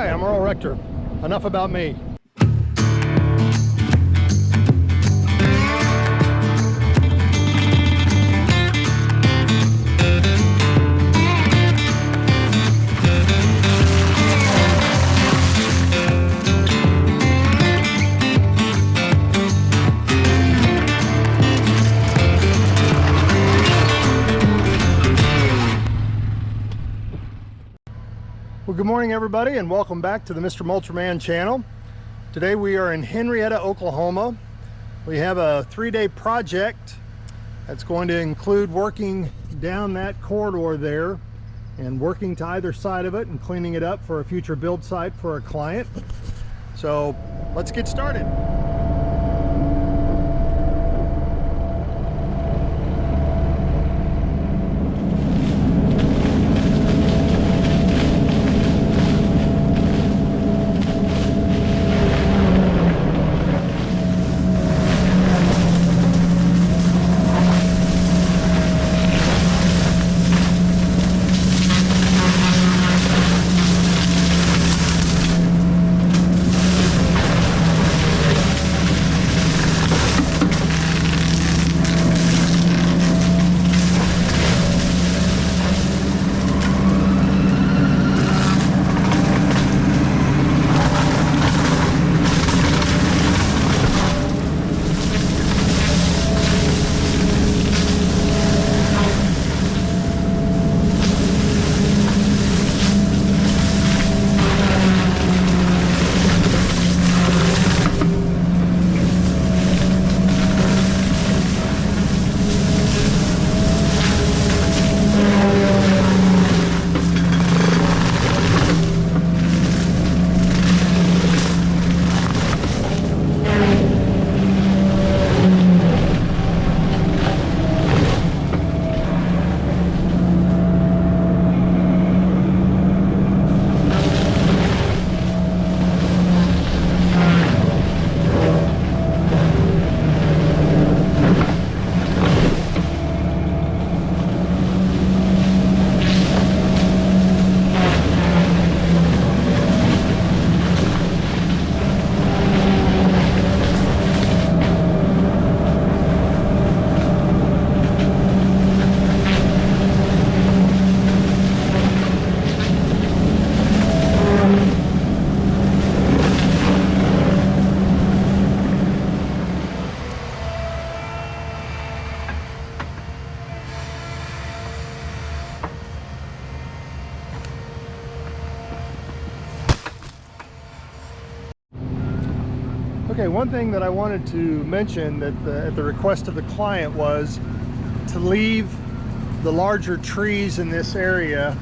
Hi, I'm Earl Rector. Enough about me. Well, good morning everybody, and welcome back to the Mr. Mulcherman channel. Today we are in Henrietta, Oklahoma. We have a 3-day project that's going to include working down that corridor there and working to either side of it and cleaning it up for a future build site for a client. So let's get started. Okay, one thing that I wanted to mention that at the request of the client was to leave the larger trees in this area,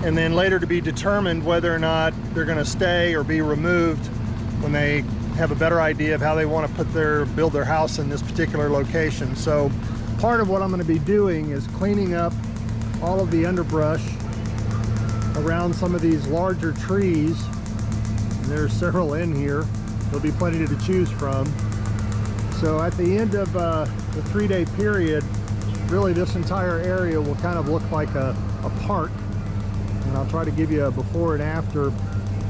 and then later to be determined whether or not they're going to stay or be removed when they have a better idea of how they want to build their house in this particular location. So part of what I'm going to be doing is cleaning up all of the underbrush around some of these larger trees. And there's several in here. There'll be plenty to choose from. So at the end of the 3-day period, really this entire area will kind of look like a park. And I'll try to give you a before and after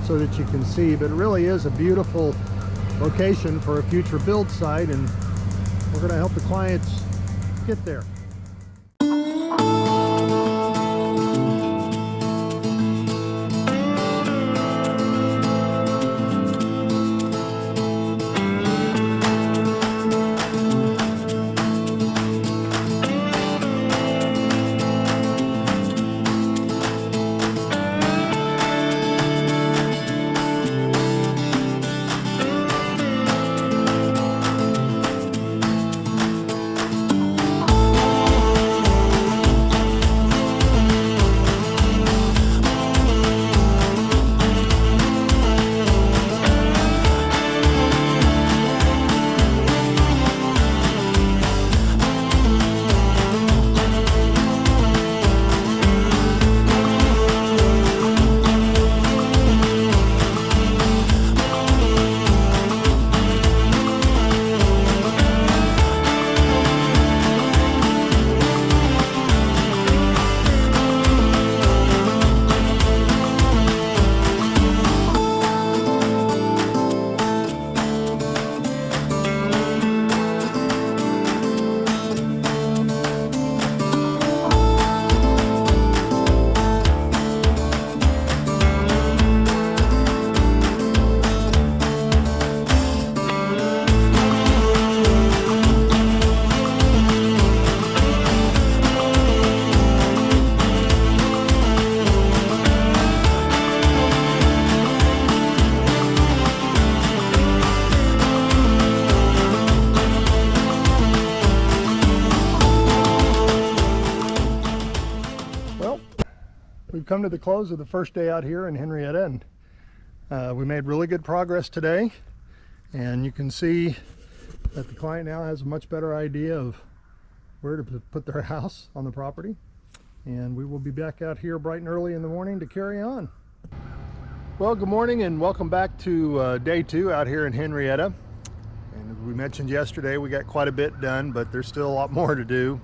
so that you can see. But it really is a beautiful location for a future build site, and we're going to help the clients get there. We've come to the close of the first day out here in Henrietta, and we made really good progress today. And you can see that the client now has a much better idea of where to put their house on the property. And we will be back out here bright and early in the morning to carry on. Well, good morning and welcome back to day 2 out here in Henrietta. And as we mentioned yesterday, we got quite a bit done, but there's still a lot more to do.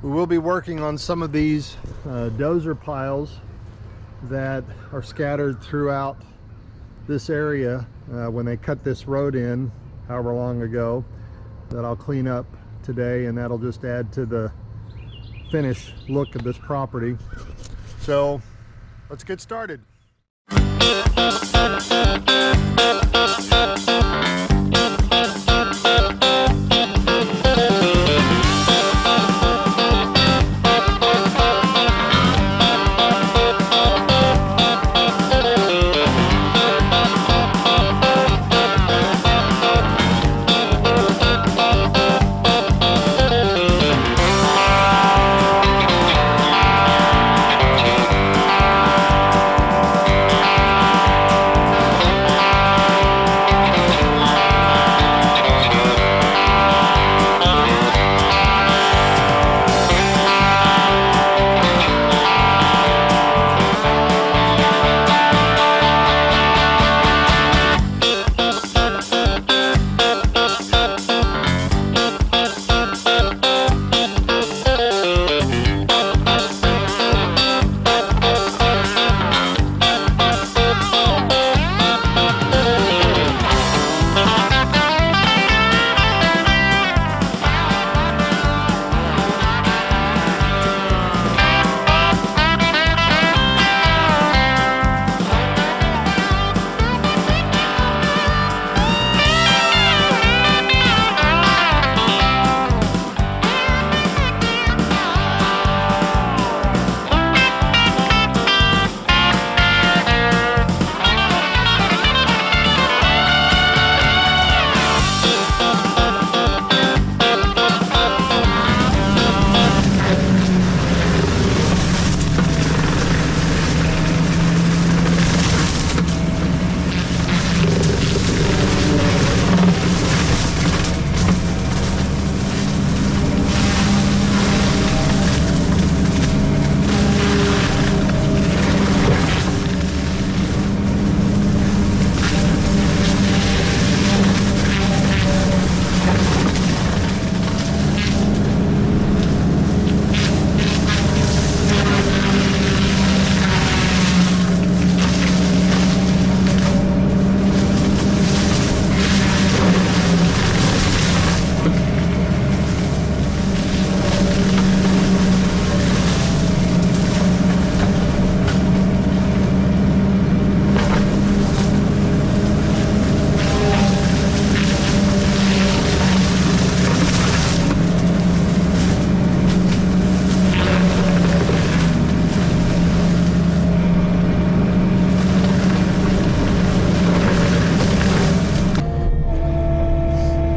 We will be working on some of these dozer piles that are scattered throughout this area when they cut this road in however long ago, that I'll clean up today, and that'll just add to the finished look of this property. So let's get started.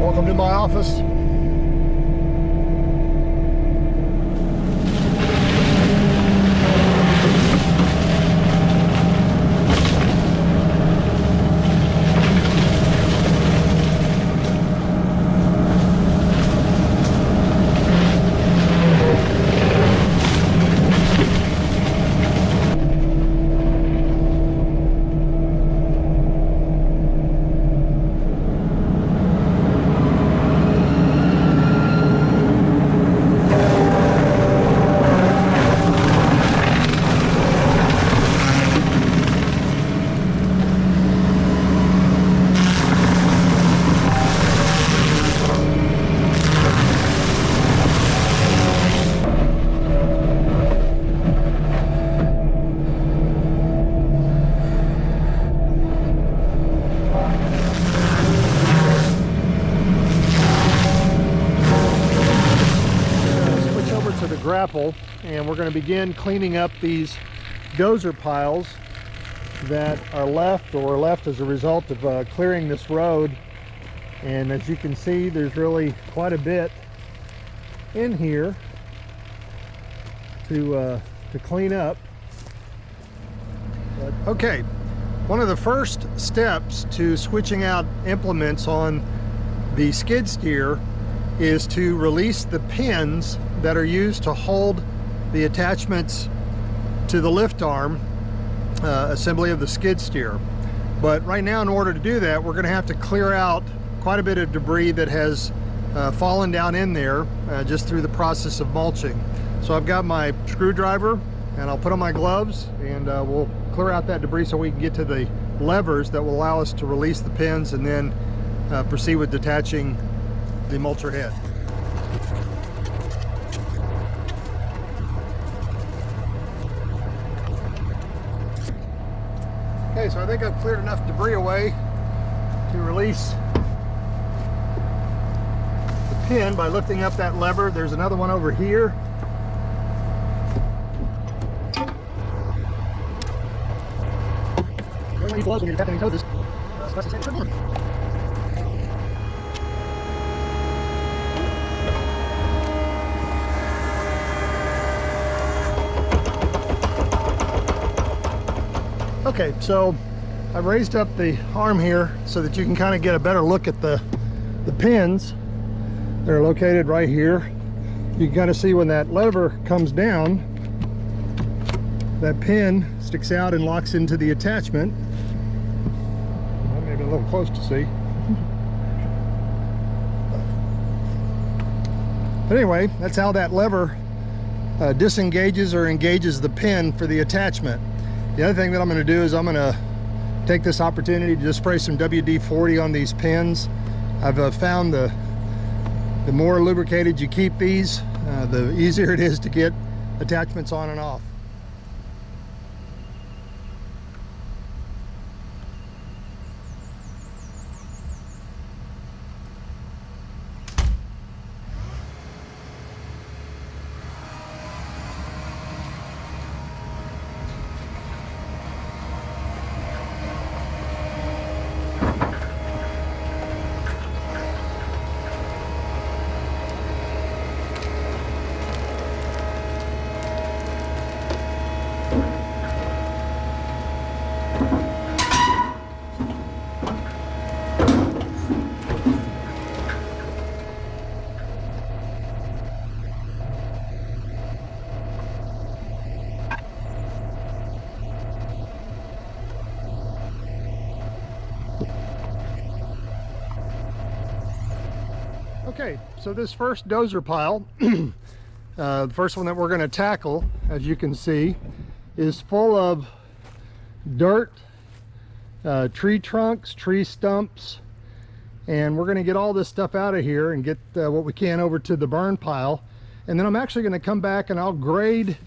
Welcome to my office. Grapple, and we're going to begin cleaning up these dozer piles that are left as a result of clearing this road. And as you can see, there's really quite a bit in here to clean up. Okay, one of the first steps to switching out implements on the skid steer is to release the pins that are used to hold the attachments to the lift arm assembly of the skid steer. But right now, in order to do that, we're going to have to clear out quite a bit of debris that has fallen down in there just through the process of mulching. So I've got my screwdriver and I'll put on my gloves and we'll clear out that debris so we can get to the levers that will allow us to release the pins and then proceed with detaching the mulcher head. Okay, so I think I've cleared enough debris away to release the pin by lifting up that lever. There's another one over here. Okay, so I've raised up the arm here so that you can kind of get a better look at the pins. They're located right here. You can kind of see when that lever comes down, that pin sticks out and locks into the attachment. Well, maybe a little close to see. But anyway, that's how that lever disengages or engages the pin for the attachment. The other thing that I'm going to do is I'm going to take this opportunity to just spray some WD-40 on these pins. I've found the more lubricated you keep these, the easier it is to get attachments on and off. Okay, so this first dozer pile, the first one that we're going to tackle, as you can see, is full of dirt, tree trunks, tree stumps, and we're going to get all this stuff out of here and get what we can over to the burn pile. And then I'm actually going to come back and I'll grade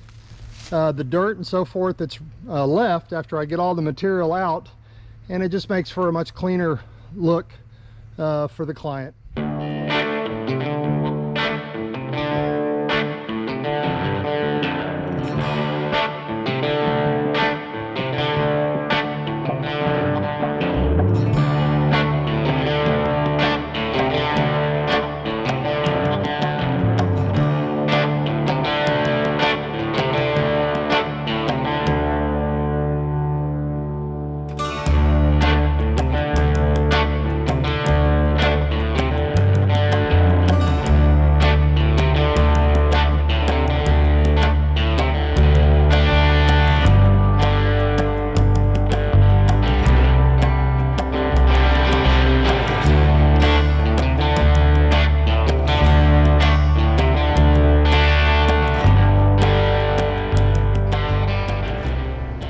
the dirt and so forth that's left after I get all the material out, and it just makes for a much cleaner look for the client.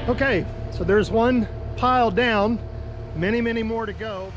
Okay, so there's one pile down, many more to go.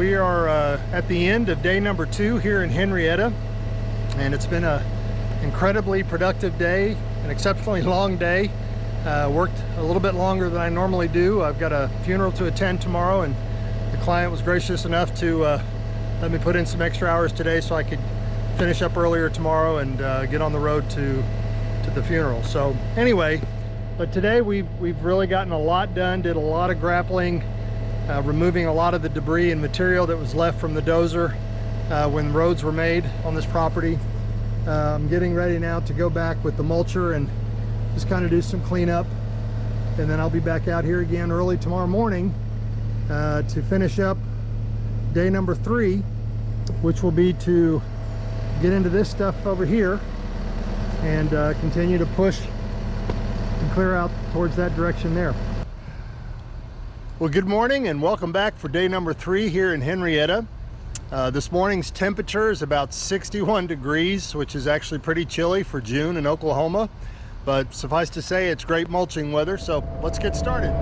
we are at the end of day number 2 here in Henrietta, and it's been an incredibly productive day, an exceptionally long day. Worked a little bit longer than I normally do. I've got a funeral to attend tomorrow, and the client was gracious enough to let me put in some extra hours today so I could finish up earlier tomorrow and get on the road to the funeral. So anyway, but today we've really gotten a lot done, did a lot of grappling, removing a lot of the debris and material that was left from the dozer when roads were made on this property. I'm getting ready now to go back with the mulcher and just kind of do some cleanup, and then I'll be back out here again early tomorrow morning to finish up day number 3, which will be to get into this stuff over here and continue to push and clear out towards that direction there. Well, good morning and welcome back for day number 3 here in Henrietta. This morning's temperature is about 61 degrees, which is actually pretty chilly for June in Oklahoma. But suffice to say, it's great mulching weather, so let's get started.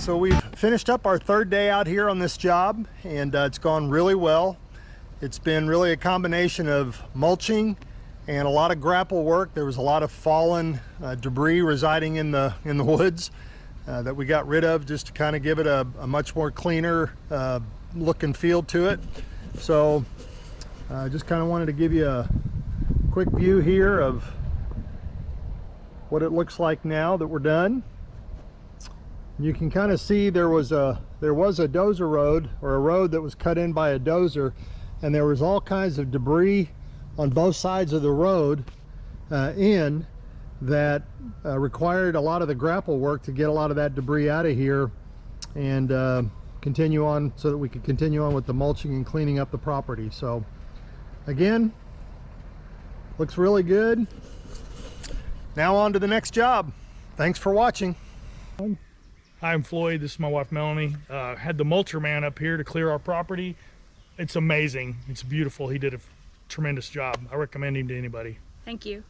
So we've finished up our 3rd day out here on this job, and it's gone really well. It's been really a combination of mulching and a lot of grapple work. There was a lot of fallen debris residing in the woods that we got rid of just to kind of give it a much more cleaner look and feel to it. So I just kind of wanted to give you a quick view here of what it looks like now that we're done. You can kind of see there was a dozer road, or a road that was cut in by a dozer, and there was all kinds of debris on both sides of the road that required a lot of the grapple work to get a lot of that debris out of here and continue on, so that we could continue on with the mulching and cleaning up the property. So again, looks really good. Now on to the next job. Thanks for watching. Hi, I'm Floyd. This is my wife, Melanie. Had the mulcher man up here to clear our property. It's amazing. It's beautiful. He did a tremendous job. I recommend him to anybody. Thank you.